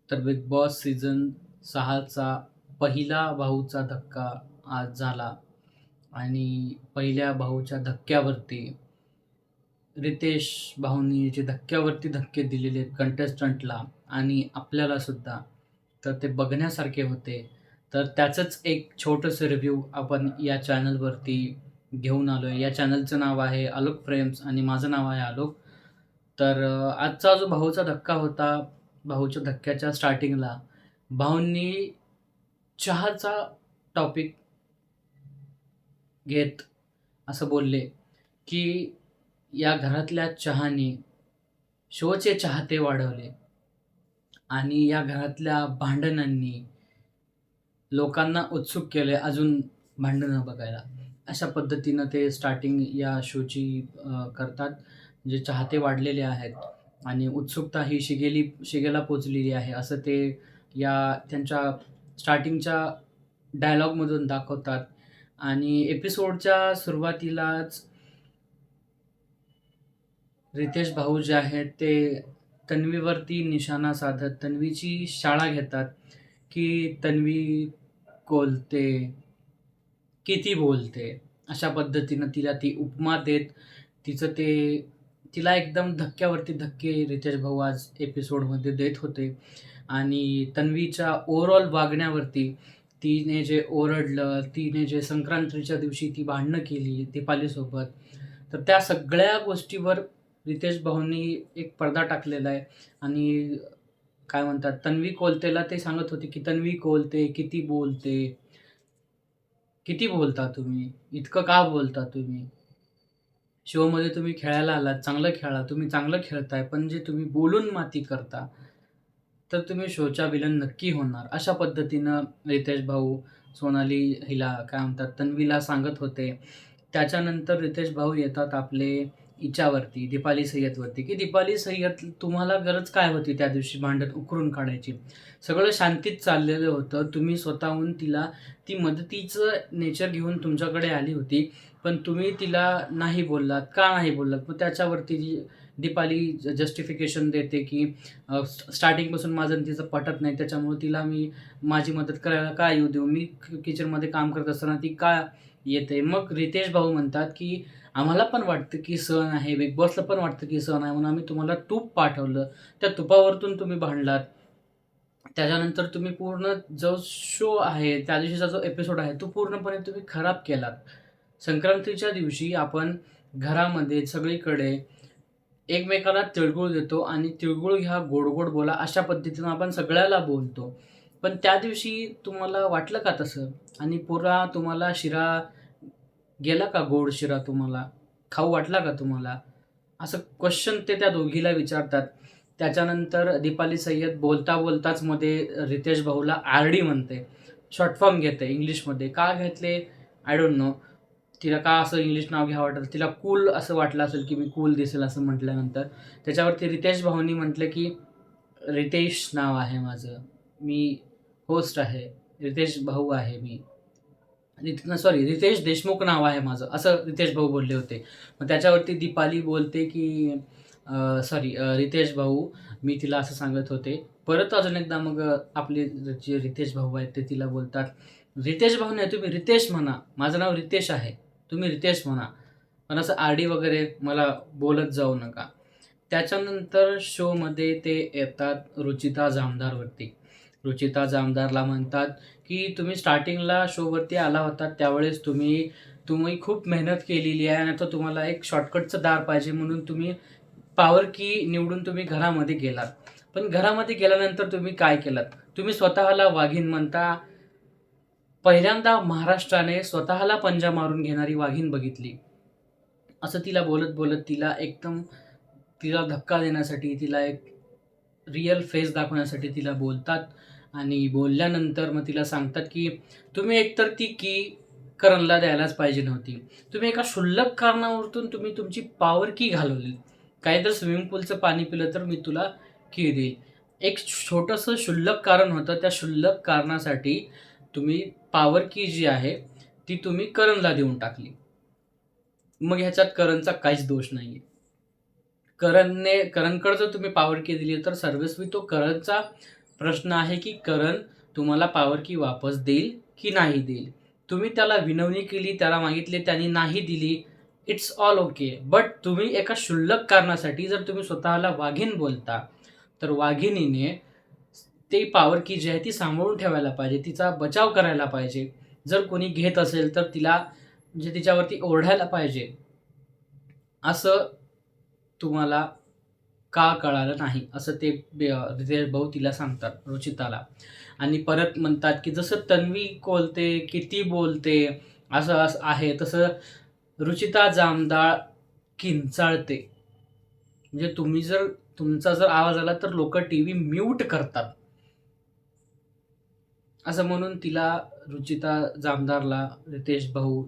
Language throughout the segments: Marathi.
तर बिग बॉस सीझन 6चा पहिला भाऊचा धक्का आज झाला आणि पहिल्या भाऊच्या धक्क्यावरती रितेश भाऊंनी जे धक्क्यावरती धक्के दिलेले आहेत कंटेस्टंटला आणि आपल्याला सुद्धा, तर ते बघण्यासारखे होते. तर त्याचंच एक छोटंसं रिव्ह्यू आपण या चॅनलवरती घेऊन आलोय. या चॅनलचं नाव आहे आलोक फ्रेम्स आणि माझं नाव आहे आलोक. तर आजचा जो भाऊचा धक्का होता, भाऊच्या धक्क्याच्या स्टार्टिंगला भाऊंनी चहाचा टॉपिक घेत असं बोलले, की या घरातल्या चहाने शोचे चाहते वाढवले आणि या घरातल्या भांडणांनी लोकांना उत्सुक केले अजून भांडणं बघायला. अशा पद्धतीनं ते स्टार्टिंग या शोची करतात. जे चाहते वाढलेले आहेत आणि उत्सुकता ही शिगेला पोहोचलेली आहे, असं ते या त्यांच्या स्टार्टिंगच्या डायलॉगमधून दाखवतात आणि एपिसोडच्या सुरुवातीलाच रितेश भाऊ जे आहेत ते तन्वीवरती निशाणा साधत तन्वीची शाळा घेतात, की तन्वी बोलते, किती बोलते. अशा पद्धतीनं तिला ती उपमा देत तिचं ते तिला एकदम धक्क्यावरती धक्के रितेश भाऊ आज एपिसोडमध्ये देत होते आणि तन्वीच्या ओव्हरऑल वागण्यावरती तिने जे ओरडलं, तिने जे संक्रांतीच्या दिवशी ती भांडणं केली दीपालीसोबत, तर त्या सगळ्या गोष्टीवर रितेश भाऊंनी एक पडदा टाकलेला आहे आणि काय म्हणतात तन्वी कोलतेला ते सांगत होते, की "तन्वी कोलते, किती बोलते, किती बोलता तुम्ही? इतकं का बोलता तुम्ही? शोमध्ये तुम्ही खेळायला आलात, चांगलं खेळा, तुम्ही चांगलं खेळताय, पण जे तुम्ही बोलून माती करता, तर तुम्ही शोच्या विलन नक्की होणार." अशा पद्धतीनं रितेश भाऊ सोनाली हिला काय म्हणतात तन्वीला सांगत होते. त्याच्यानंतर रितेश भाऊ येतात आपले हिच्यावरती, दीपाली सय्यदवरती, की "दीपाली सय्यद तुम्हाला गरज काय होती त्या दिवशी भांडण उकरून काढायची? सगळं शांतीत चाललेलं होतं. तुम्ही स्वतःहून तिला ती मदतीचं नेचर घेऊन तुमच्याकडे आली होती. पण तुम्ही तिला नाही बोललात. का नाही बोललात?" मग त्याच्यावरती दीपाली जस्टिफिकेशन देते, की स्टार्टिंगपासून माझं आणि तिचं पटत नाही. त्याच्यामुळे तिला मी माझी मदत करायला का येऊ देऊ? मी किचनमध्ये काम करत असताना ती का येते? मग रितेश भाऊ म्हणतात, की "आम्हाला पण वाटतं, की सण आहे. बिग बॉसला पण वाटतं, की सण आहे म्हणून आम्ही तुम्हाला तूप पाठवलं. त्या तुपावरतून तुम्ही भांडलात. त्याच्यानंतर तुम्ही पूर्ण जो शो आहे, त्या दिवशीचा जो एपिसोड आहे, तो पूर्णपणे तुम्ही खराब केलात. संक्रांतीच्या दिवशी आपण घरामध्ये सगळीकडे एकमेकाला तिळगुळ देतो आणि तिळगुळ घ्या, गोड-गोड बोला, अशा पद्धतीनं आपण सगळ्याला बोलतो. पण त्या दिवशी तुम्हाला वाटलं का तसं? आणि पुरा तुम्हाला शिरा गेला का गोड शिरा तुम्हाला? खाऊ वाटला का तुम्हाला? असं क्वेश्चन ते त्या दोघीला विचारतात. त्याच्यानंतर दीपाली सय्यद बोलता-बोलताच मध्ये रितेश भाऊला आर-डी म्हणते. शॉर्ट फॉर्म घेते इंग्लिशमध्ये. का घेतले? I don't know. तिला का असं इंग्लिश नाव घ्यावं वाटलं? तिला कूल असं वाटलं असेल, की मी कूल दिसेल असं म्हटल्यानंतर. त्याच्यावरती रितेश भाऊंनी म्हटलं, की "रितेश नाव आहे माझं. मी होस्ट आहे. रितेश भाऊ आहे मी." सॉरी रितेश देशमुख नाव आहे माझं, असं रितेश भाऊ बोलले होते. मग त्याच्यावरती दीपाली बोलते, की सॉरी रितेश भाऊ, मी तिला असं सांगत होते. परत अजून एकदा मग आपले जे रितेश भाऊ आहेत ते तिला बोलतात, "रितेश भाऊ नाही, तुम्ही रितेश म्हणा. माझं नाव रितेश आहे. तुम्ही रितेश म्हणा. पण असं आर-डी वगैरे मला बोलत जाऊ नका." त्याच्यानंतर शोमध्ये ते येतात रुचिता जामदारवरती. रुचिता जामदारला म्हणतात, की "तुम्ही स्टार्टिंगला शोवरती आला होतात त्यावेळेस तुम्ही तुम्ही खूप मेहनत केलेली आहे आणि आता तुम्हाला एक शॉर्टकटचं दार पाहिजे म्हणून तुम्ही पॉवर की निवडून तुम्ही घरामध्ये गेलात. पण घरामध्ये गेल्यानंतर तुम्ही काय केलात? तुम्ही स्वतःला वाघीण म्हणता. पहिल्यांदा महाराष्ट्राने स्वतःला पंजा मारून घेणारी वाघीण बघितली." असं तिला बोलत-बोलत तिला एकदम तिला धक्का देण्यासाठी, तिला एक रिअल फेस दाखवण्यासाठी तिला बोलतात आणि बोलल्यानंतर मग तिला सांगतात, की "तुम्ही एकतर ती की करणला द्यायलाच पाहिजे नव्हती. तुम्ही एका क्षुल्लक कारणावरून तुम्ही तुमची पॉवर की घालवली. काही जर स्विमिंग पूलचं पाणी पिलं तर मी तुला की देईल." एक छोटंसं क्षुल्लक कारण होतं. त्या क्षुल्लक कारणासाठी तुम्ही पॉवर की जी आहे, ती तुम्ही करणला देऊन टाकली. मग ह्याच्यात करणचा काहीच दोष नाहीये. करणकडे जर तुम्ही पॉवर की दिली तर सर्वस्वी तो करणचा प्रश्न आहे की करण तुम्हाला पॉवर की वापस देईल की नाही देईल. तुम्ही त्याला विनवणी केली, त्याला मागितले, त्याने नाही दिली, इट्स ऑल ओके. बट तुम्ही एका क्षुल्लक कारणासाठी जर तुम्ही स्वतःला वाघीण बोलता, तर वाघिणीने ती पॉवर की जी आहे ती सांभाळून ठेवायला पाहिजे, तिचा बचाव करायला पाहिजे. जर कोणी घेत असेल तर तिला म्हणजे तिच्यावरती ओरडायला पाहिजे. असं तुम्हाला का कळालं नाही? असं ते रितेश भाऊ तिला सांगतात, रुचिताला. आणि परत म्हणतात, की जसं तन्वी बोलते, किती बोलते, असं असं आहे, तसं रुचिता जामदाळ किंचाळते. म्हणजे तुम्ही जर तुमचा जर आवाज आला तर लोकं टीव्ही म्यूट करतात. असं म्हणून तिला रुचिता जामदारला रितेश भाऊ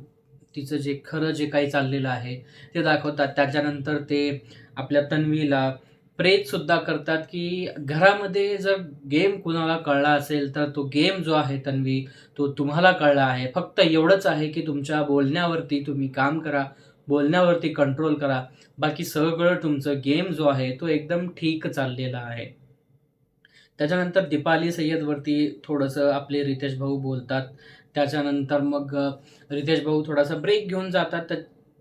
तिचं जे खरं जे काही चाललेलं आहे ते दाखवतात. त्याच्यानंतर ते आपल्या तन्वीला प्रेरितसुद्धा करतात, की घरामध्ये जर गेम कुणाला कळला असेल, तर तो गेम जो आहे तन्वी, तो तुम्हाला कळला आहे. फक्त एवढंच आहे, की तुमच्या बोलण्यावरती तुम्ही काम करा, बोलण्यावरती कंट्रोल करा. बाकी सगळं तुमचं गेम जो आहे, तो एकदम ठीक चाललेला आहे. त्याच्यानंतर दीपाली सय्यदवरती थोडंसं आपले रितेश भाऊ बोलतात. त्याच्यानंतर मग रितेश भाऊ थोडासा ब्रेक घेऊन जातात.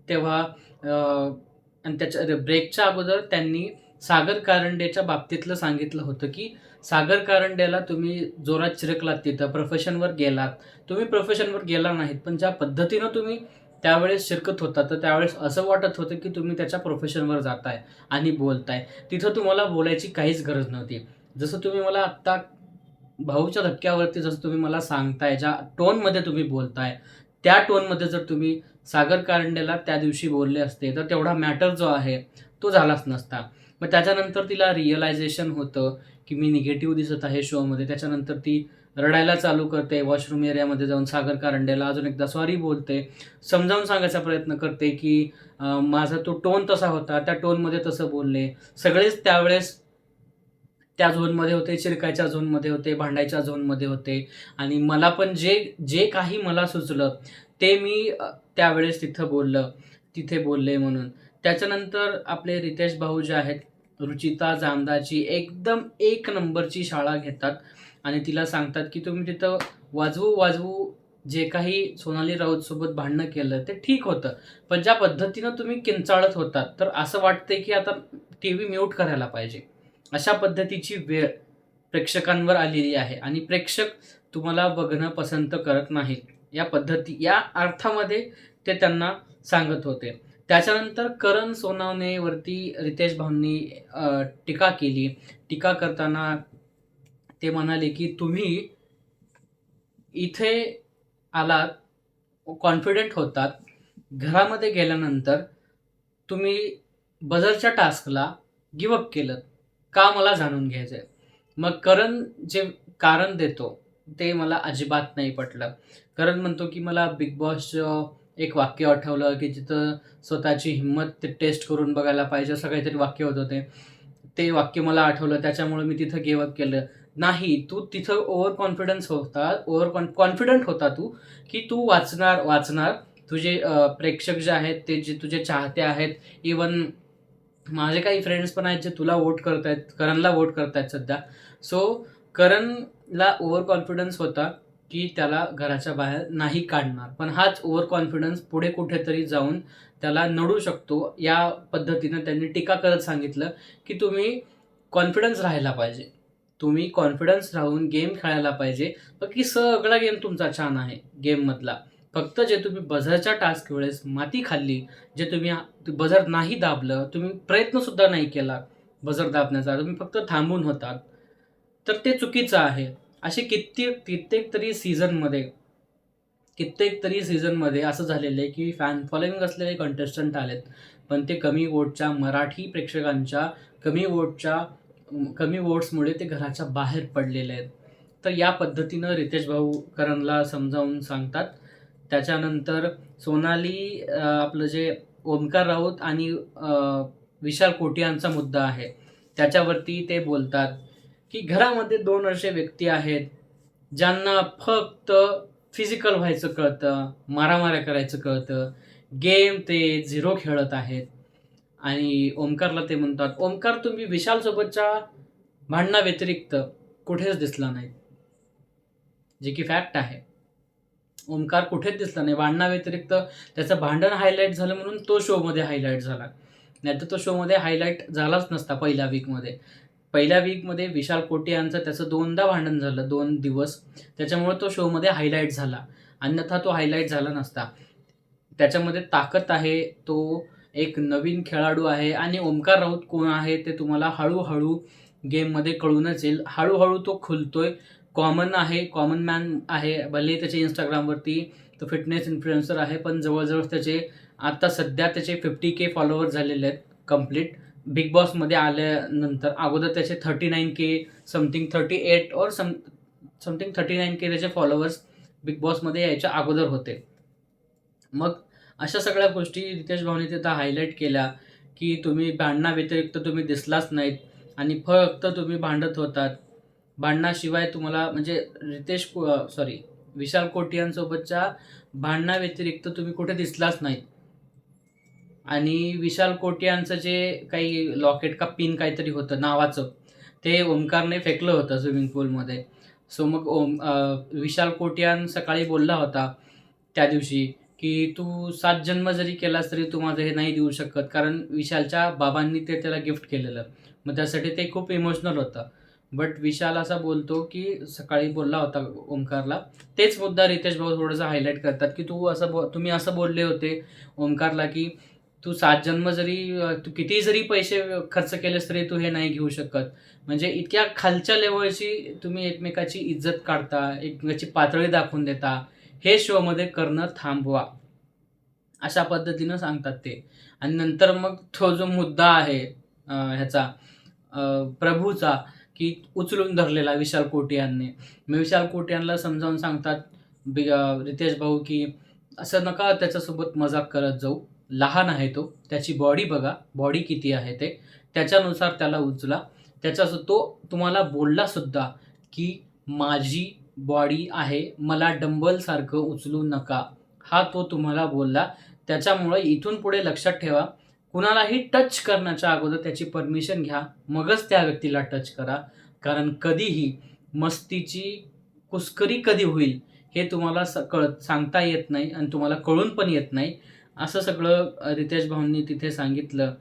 तेव्हा आणि त्याच्या ब्रेकच्या अगोदर त्यांनी सागर कारंडेच्या बाबतीतलं सांगितलं होतं, की सागर कारंडेला तुम्ही जोरात चिरकलात तिथं, प्रोफेशनवर गेलात. तुम्ही प्रोफेशनवर गेला नाहीत, पण ज्या पद्धतीनं तुम्ही त्यावेळेस शिरकत होता, तर त्यावेळेस असं वाटत होतं, की तुम्ही त्याच्या प्रोफेशनवर जाताय आणि बोलताय. तिथं तुम्हाला बोलायची काहीच गरज नव्हती. जसं तुम्ही मला आत्ता भाऊच्या धक्क्यावरती जसं तुम्ही मला सांगताय, ज्या टोनमध्ये तुम्ही बोलताय, त्या टोनमध्ये जर तुम्ही सागर कारंडेला त्या दिवशी बोलले असते, तर तेवढा मॅटर जो आहे, तो झालाच नसता. मग त्याच्यानंतर तिला रिअलायझेशन होतं, की मी निगेटिव्ह दिसत आहे शोमध्ये. त्याच्यानंतर ती रडायला चालू करते. वॉशरूम एरियामध्ये जाऊन सागर कारंडेला अजून एकदा सॉरी बोलते. समजावून सांगायचा प्रयत्न करते, की माझा तो टोन तसा होता, त्या टोनमध्ये तसं बोलले. सगळेच त्यावेळेस त्या झोनमध्ये होते, चिरकायच्या झोनमध्ये होते, भांडायच्या झोनमध्ये होते आणि मला पण जे जे काही मला सुचलं ते मी त्यावेळेस तिथे बोलले म्हणून. त्याच्यानंतर आपले रितेश भाऊ जे आहेत, रुचिता जामदाची एकदम एक नंबरची शाळा घेतात आणि तिला सांगतात, की तुम्ही तिथं वाजवू जे काही सोनाली राऊतसोबत भांडणं केलं ते ठीक होतं. पण ज्या पद्धतीनं तुम्ही किंचाळत होतात, तर असं वाटतंय, की आता टीव्ही म्यूट करायला पाहिजे. अशा पद्धतीची वेळ प्रेक्षकांवर आलेली आहे आणि प्रेक्षक तुम्हाला बघणं पसंत करत नाहीत. या अर्थामध्ये ते त्यांना सांगत होते. त्याच्यानंतर करण सोनवणेवरती रितेश भाऊंनी टीका केली. टीका करताना ते म्हणाले, की तुम्ही इथे आलात, कॉन्फिडंट होतात. घरामध्ये गेल्यानंतर तुम्ही बझरच्या टास्कला गिव्ह अप केलंत. का मला जाणून घ्यायचंय. मग करण जे कारण देतो, ते मला अजिबात नाही पटलं. करण म्हणतो, की मला बिग बॉसचं एक वाक्य आठवलं, की जिथं स्वतःची हिंमत ते टेस्ट करून बघायला पाहिजे, असं काहीतरी वाक्य होतं ते. ते वाक्य मला आठवलं, त्याच्यामुळे मी तिथं गिव्ह अप केलं. नाही, तू तिथं कॉन्फिडंट होता तू, की तू वाचणार. तुझे प्रेक्षक जे आहेत, ते जे तुझे चाहते आहेत, इव्हन माझे काही फ्रेंड्स पण आहेत जे तुला वोट करतायत, करणला वोट करतायत सध्या. सो करणला ओव्हर कॉन्फिडन्स होता, की त्याला घराच्या बाहेर नाही काढणार. पण हाच ओव्हर कॉन्फिडन्स पुढे कुठेतरी जाऊन त्याला नडू शकतो. या पद्धतीनं त्यांनी टीका करत सांगितलं, की तुम्ही कॉन्फिडन्स राहायला पाहिजे. तुम्ही कॉन्फिडन्स राहून गेम खेळायला पाहिजे. बाकी सगळा गेम तुमचा छान आहे गेममधला. फक्त जे तुम्ही बझरच्या टास्क वेळेस माती खाल्ली, जे तुम्ही बझर नाही दाबलं, तुम्ही प्रयत्नसुद्धा नाही केला बझर दाबण्याचा, तुम्ही फक्त थांबून होतात, तर ते चुकीचं आहे. असे कित्येक तरी सीझनमध्ये असं झालेलं आहे, की फॅन फॉलोइंग असलेले कंटेस्टंट आलेत, पण ते मराठी प्रेक्षकांच्या कमी वोटच्या कमी वोट्समुळे ते घराच्या बाहेर पडलेले आहेत. तर या पद्धतीनं रितेश भाऊ करणला समजावून सांगतात. त्याच्यानंतर सोनाली आपलं जे ओमकार राऊत आणि विशाल कोटियांचा मुद्दा आहे, त्याच्यावरती ते बोलतात, की घरामध्ये 2 असे व्यक्ती आहेत, ज्यांना फक्त फिजिकल व्हायचं कळतं, मारामाऱ्या करायचं कळतं. गेम ते 0 खेळत आहेत. आणि ओमकारला ते म्हणतात, "ओमकार, तुम्ही विशालसोबतच्या भांडणाव्यतिरिक्त कुठेच दिसला नाही, जे की फॅक्ट आहे. ओमकार कुठेच दिसला नाही. भांडणाव्यतिरिक्त त्याचं भांडण हायलाइट झालं म्हणून तो शोमध्ये हायलाइट झाला. नाहीतर तो शोमध्ये हायलाइट झालाच नसता पहिल्या वीकमध्ये. पहिल्या वीकमध्ये विशाल कोटे यांचं त्याचं 2दा भांडण झालं 2 दिवस. त्याच्यामुळे तो शोमध्ये हायलाइट झाला. अन्यथा तो हायलाइट झाला नसता. त्याच्यामध्ये ताकद आहे. तो एक नवीन खेळाडू आहे आणि ओमकार राऊत कोण आहे ते तुम्हाला हळू-हळू गेममध्ये कळूनच येईल. हळू तो खुलतोय. कॉमन आहे, कॉमन मॅन आहे. भलेही त्याच्या Instagramवरती तो फिटनेस इन्फ्लुएन्सर आहे, पण जवळ त्याचे आता सध्या त्याचे 50K फॉलोअर्स झालेले आहेत कंप्लीट. बिग बॉसमध्ये आल्यानंतर अगोदर त्याचे 39K समथिंग 38 और समथिंग 39K त्याचे फॉलोअर्स बिग बॉसमध्ये यायच्या अगोदर होते. मग अशा सगळ्या गोष्टी रितेश भाऊने तिथं हायलाइट केल्या, की तुम्ही भांडणाव्यतिरिक्त तुम्ही दिसलाच नाहीत आणि फक्त तुम्ही भांडत होतात. भांडणाशिवाय तुम्हाला म्हणजे विशाल कोटियांसोबतच्या भांडणाव्यतिरिक्त तुम्ही कुठे दिसलाच नाहीत. आणि विशाल कोटियांचं जे काही लॉकेट का पिन काहीतरी होतं नावाचं, ते ओमकारने फेकलं होतं स्विमिंग पूलमध्ये. सो मग विशाल कोटियान सकाळी बोलला होता त्या दिवशी, की "तू 7 जन्म जरी केलास तरी तू माझं हे नाही देऊ शकत." कारण विशालच्या बाबांनी ते त्याला गिफ्ट केलेलं. मग त्यासाठी ते खूप इमोशनल होतं. बट विशाल असा बोलतो, की सकाळी बोलला होता ओमकारला. तेच मुद्दा रितेश भाऊ थोडंसं हायलाइट करतात, की तुम्ही असं बोलले होते ओमकारला, की "तू 7 जन्म जरी तू कितीही जरी पैसे खर्च केलेस तरी तू हे नाही घेऊ शकत." म्हणजे इतक्या खालच्या लेव्हलची तुम्ही एकमेकाची इज्जत काढता, एकमेकाची पातळी दाखवून देता. हे शोमध्ये करणं थांबवा. अशा पद्धतीनं सांगतात ते. आणि नंतर मग तो जो मुद्दा आहे ह्याचा प्रभूचा, की उचलून धरलेला विशाल कोटे यांनी. मग विशाल कोटे यांना समजावून सांगतात रितेश भाऊ, की "असं नका त्याच्यासोबत मजाक करत जाऊ. लहान आहे तो. त्याची बॉडी बघा, बॉडी किती आहे ते. त्याच्यानुसार त्याला उचला." तो तुम्हाला बोललासुद्धा, की "माझी बॉडी आहे. मला डंबलसारखं उचलू नका." हा तो तुम्हाला बोलला. त्याच्यामुळे इथून पुढे लक्षात ठेवा, कुणालाही टच करण्याच्या अगोदर त्याची परमिशन घ्या. मगच त्या व्यक्तीला टच करा. कारण कधीही मस्तीची कुस्करी कधी होईल हे तुम्हाला सांगता येत नाही आणि तुम्हाला कळून पण येत नाही. असं सगळं रितेश भाऊंनी तिथे सांगितलं.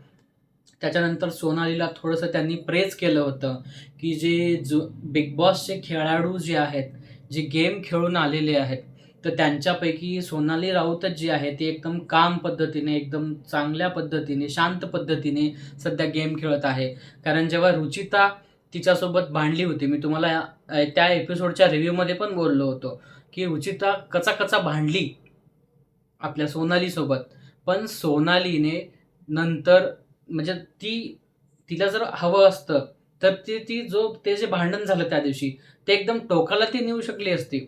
त्याच्यानंतर सोनालीला थोडंसं त्यांनी प्रेज केलं होतं, की बिग बॉसचे खेळाडू जे आहेत, जे गेम खेळून आलेले आहेत, तर त्यांच्यापैकी सोनाली राऊतच जी आहे, ती एकदम काम पद्धतीने, एकदम चांगल्या पद्धतीने, शांत पद्धतीने सध्या गेम खेळत आहे. कारण जेव्हा रुचिता तिच्यासोबत भांडली होती, मी तुम्हाला त्या एपिसोडच्या रिव्ह्यूमध्ये पण बोललो होतो, की रुचिता कचा-कचा भांडली आपल्या सोनालीसोबत. पण सोनालीने नंतर म्हणजे तिला जर हवं असतं, तर ते जे भांडण झालं त्या दिवशी, ते एकदम टोकाला ती नेऊ शकली असती.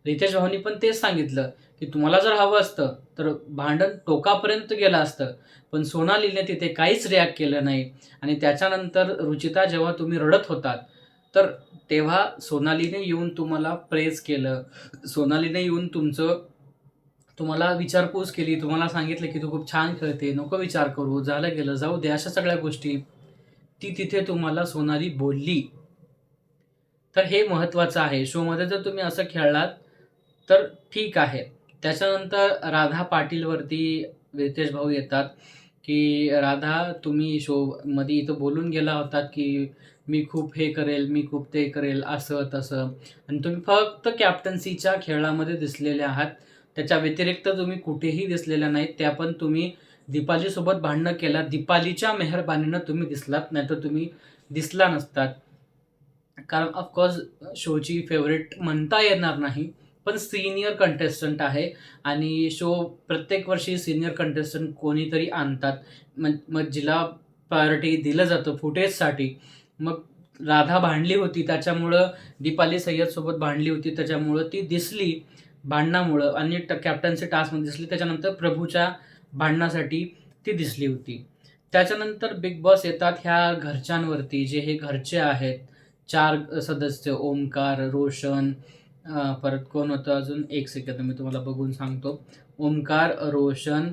रितेश भाऊनी पण तेच सांगितलं, की तुम्हाला जर हवं असतं, तर भांडण टोकापर्यंत गेलं असतं. पण सोनालीने तिथे काहीच रिॲक्ट केलं नाही आणि त्याच्यानंतर रुचिता जेव्हा तुम्ही रडत होतात, तर तेव्हा सोनालीने येऊन तुम्हाला प्रेज केलं. सोनालीने येऊन तुम्हाला विचारपूस केली. तुम्हाला सांगितलं, की "तू खूप छान खेळते. नको विचार करू. झालं गेलं. जाऊ दे." अशा सगळ्या गोष्टी ती तिथे तुम्हाला सोनाली बोलली. तर हे महत्त्वाचं आहे. शोमध्ये जर तुम्ही असं खेळलात, तर ठीक आहे. त्याच्यानंतर राधा पाटीलवरती रितेश भाऊ येतात, की "राधा, तुम्ही शोमध्ये इथं बोलून गेला होतात, की मी खूप हे करेल, मी खूप ते करेल, असं-तसं आणि तुम्ही फक्त कॅप्टन्सीच्या खेळामध्ये दिसलेले आहात. त्याच्या व्यतिरिक्त तुम्ही कुठेही दिसलेल्या नाहीत. त्या पण तुम्ही दीपालीसोबत भांडणं केलात. दीपालीच्या मेहरबानीनं तुम्ही दिसलात, नाहीतर तुम्ही दिसला नसतात." कारण ऑफकोर्स शोची फेव्हरेट म्हणता येणार नाही, पण सीनियर कंटेस्टंट आहे आणि शो प्रत्येक वर्षी सीनियर कंटेस्टंट कोणीतरी आणतात. मग जिला प्रायोरिटी दिलं जातं फुटेजसाठी. मग राधा भांडली होती त्याच्यामुळं दीपाली सय्यदसोबत भांडली होती त्याच्यामुळं ती दिसली भांडणामुळं आणि कॅप्टन्सी टास्कमध्ये दिसली. त्याच्यानंतर प्रभूच्या भांडणासाठी ती दिसली होती. त्याच्यानंतर बिग बॉस येतात ह्या घरच्यांवरती, जे हे घरचे आहेत. 4 सदस्य ओमकार, रोशन, परत कोण होतं अजून? एक सेकंद मी तुम्हाला बघून सांगतो. ओमकार, रोशन,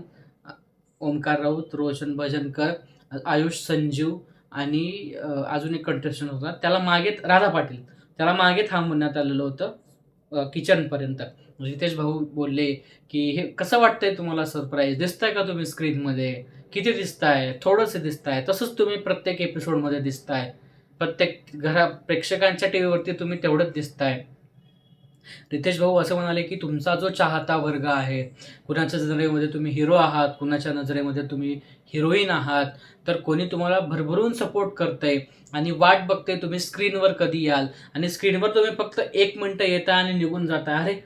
ओमकार राऊत, रोशन भजनकर, आयुष संजीव आणि अजून एक कंटेस्टंट होता. त्याला मागे राधा पाटील. त्याला मागे थांबवण्यात आलेलं होतं किचनपर्यंत. रितेश भाऊ बोलले, की "हे कसं वाटतंय तुम्हाला सरप्राईज? दिसताय का तुम्ही स्क्रीनमध्ये? किती दिसताय? थोडंसं दिसताय. तसंच तुम्ही प्रत्येक एपिसोडमध्ये दिसताय. प्रत्येक प्रेक्षकांच्या टीव्हीवरती तुम्ही तेवढंच दिसताय." रितेश भाऊ असं म्हणाले, की तुमचा जो चाहता वर्ग आहे, कुणाच्या नजरेमध्ये तुम्ही हिरो आहात, कुणाच्या नजरेमध्ये तुम्ही हिरोईन आहात, तर कोणी तुम्हाला भरभरून सपोर्ट करतंय आणि वाट बघते तुम्ही स्क्रीनवर कधी याल आणि स्क्रीनवर तुम्ही फक्त 1 मिनिटं येता आणि निघून जाताय. अरे,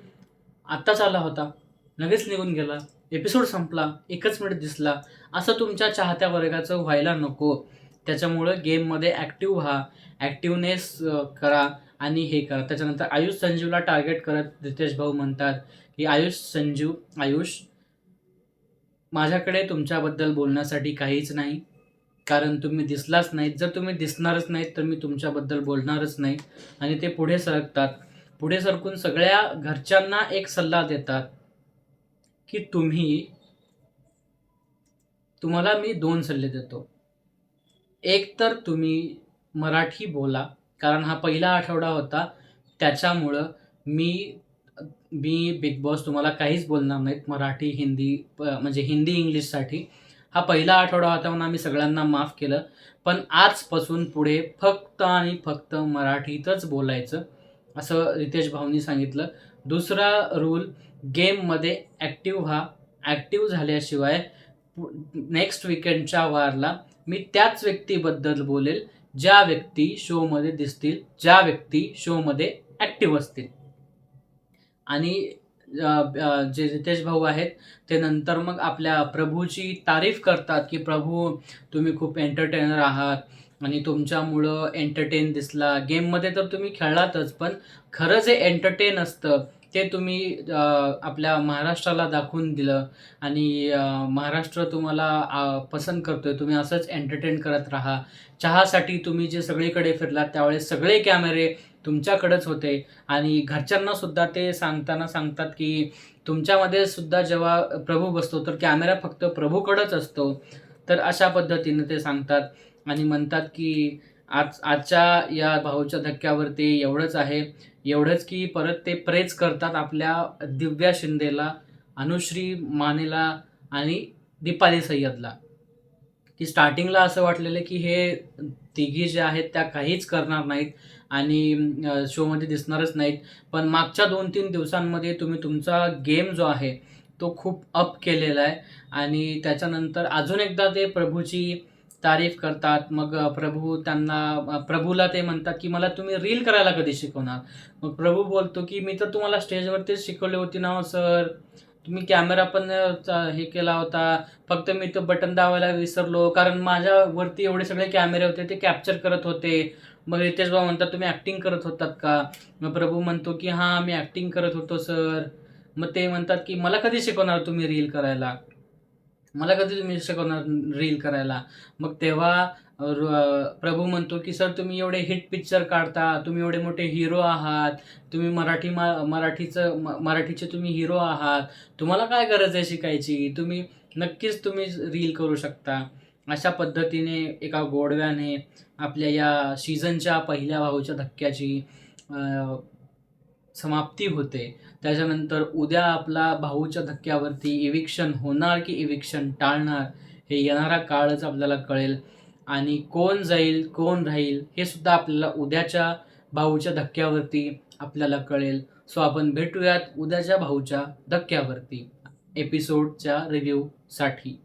आत्ताच आला होता, लगेच निघून गेला, एपिसोड संपला, 1च मिनिट दिसला. असं तुमच्या चाहत्या वर्गाचं व्हायला नको. त्याच्यामुळं गेममध्ये ॲक्टिव्ह व्हा, ॲक्टिव्हनेस करा आणि हे करा. त्याच्यानंतर आयुष संजीवला टार्गेट करत रितेश भाऊ म्हणतात, की आयुष, माझ्याकडे तुमच्याबद्दल बोलण्यासाठी काहीच नाही. कारण तुम्ही दिसलाच नाहीत. जर तुम्ही दिसणारच नाहीत, तर मी तुमच्याबद्दल बोलणारच नाही. आणि ते पुढे सरकतात. पुढे सरकून सगळ्या घरच्यांना एक सल्ला देतात, की तुम्हाला मी 2 सल्ले देतो. एक तर तुम्ही मराठी बोला, कारण हा पहिला आठवडा होता. त्याच्यामुळं मी मी बिग बॉस तुम्हाला काहीच बोलणार नाहीत. मराठी, हिंदी म्हणजे हिंदी, इंग्लिशसाठी. हा पहिला आठवडा होता म्हणून आम्ही सगळ्यांना माफ केलं. पण आजपासून पुढे फक्त आणि फक्त मराठीतच बोलायचं, असं रितेश भाऊंनी सांगितलं. दुसरा रूल, गेममध्ये ॲक्टिव्ह व्हा. ॲक्टिव्ह झाल्याशिवाय नेक्स्ट वीकेंडच्या वारला मी त्याच व्यक्तीबद्दल बोलेल, ज्या व्यक्ती शोमध्ये दिसतील, ज्या व्यक्ती शोमध्ये ॲक्टिव्ह असतील. आणि जे रितेश भाऊ आहेत, ते नंतर मग आपल्या प्रभूची तारीफ करतात, की "प्रभू, तुम्ही खूप एंटरटेनर आहात आणि तुमच्यामुळं एंटरटेन दिसला. गेममध्ये तर तुम्ही खेळलातच, पण खरं जे एंटरटेन असतं, ते तुम्ही आपल्या महाराष्ट्राला दाखवून दिलं आणि महाराष्ट्र तुम्हाला पसंत करतोय. तुम्ही असंच एंटरटेन करत राहा." चहासाठी तुम्ही जे सगळीकडे फिरलात, त्यावेळेस सगळे कॅमेरे तुमच्याकडेच होते आणि घरच्यांना सुद्धा ते सांगताना सांगतात, की तुमच्यामध्ये सुद्धा जेव्हा प्रभू बसतो, तर कॅमेरा फक्त प्रभूकडेच असतो. तर अशा पद्धतीने ते सांगतात आणि म्हणतात, की आजच्या या भाऊच्या धक्क्यावरती एवढंच आहे. एवढंच, की परत ते प्रेज करतात आपल्या दिव्या शिंदेला, अनुश्री मानेला आणि दीपाली सय्यदला. की स्टार्टिंगला असं वाटलेलं की हे तिघी जे आहेत त्या काहीच करणार नाहीत आणि शोमध्ये दिसणारच नाहीत. पण मागच्या 2-3 दिवसांमध्ये तुम्ही तुमचा गेम जो आहे, तो खूप अप केलेला आहे आणि त्याच्यानंतर अजून एकदा ते प्रभूची तारीफ करतात. मग प्रभूला ते म्हणतात, की "मला तुम्ही रील करायला कधी शिकवणार?" मग प्रभू बोलतो, की "मी तर तुम्हाला स्टेजवरतीच शिकवली होती ना हो सर. तुम्ही कॅमेरा पण हे केला होता. फक्त मी तो बटन दाबायला विसरलो, कारण माझ्यावरती एवढे सगळे कॅमेरे होते, ते कॅप्चर करत होते." मग रितेश भाऊ म्हणतात, "तुम्ही ॲक्टिंग करत होतात का?" मग प्रभू म्हणतो, की "हां, मी ॲक्टिंग करत होतो सर." मग ते म्हणतात, की "मला कधी शिकवणार तुम्ही रील करायला? मला कधी तुम्ही शिकवणार रील करायला?" मग तेव्हा प्रभू म्हणतो, की "सर, तुम्ही एवढे हिट पिक्चर काढता, तुम्ही एवढे मोठे हिरो आहात, तुम्ही मराठीचे तुम्ही हिरो आहात. तुम्हाला काय गरज आहे शिकायची? तुम्ही नक्कीच रील करू शकता." अशा पद्धतीने एका गोडव्याने आपल्या या सीझनच्या पहिल्या भाऊच्या धक्क्याची अ, समाप्ती होते. त्याच्यानंतर उद्या आपला भाऊच्या धक्क्यावरती इविक्शन होणार की इविक्शन टाळणार, हे येणारा काळच आपल्याला कळेल आणि कोण जाईल, कोण राहील, हे सुद्धा आपल्याला उद्याच्या भाऊच्या धक्क्यावरती आपल्याला कळेल. सो आपण भेटूयात उद्याच्या भाऊच्या धक्क्यावरती एपिसोडच्या रिव्ह्यूसाठी.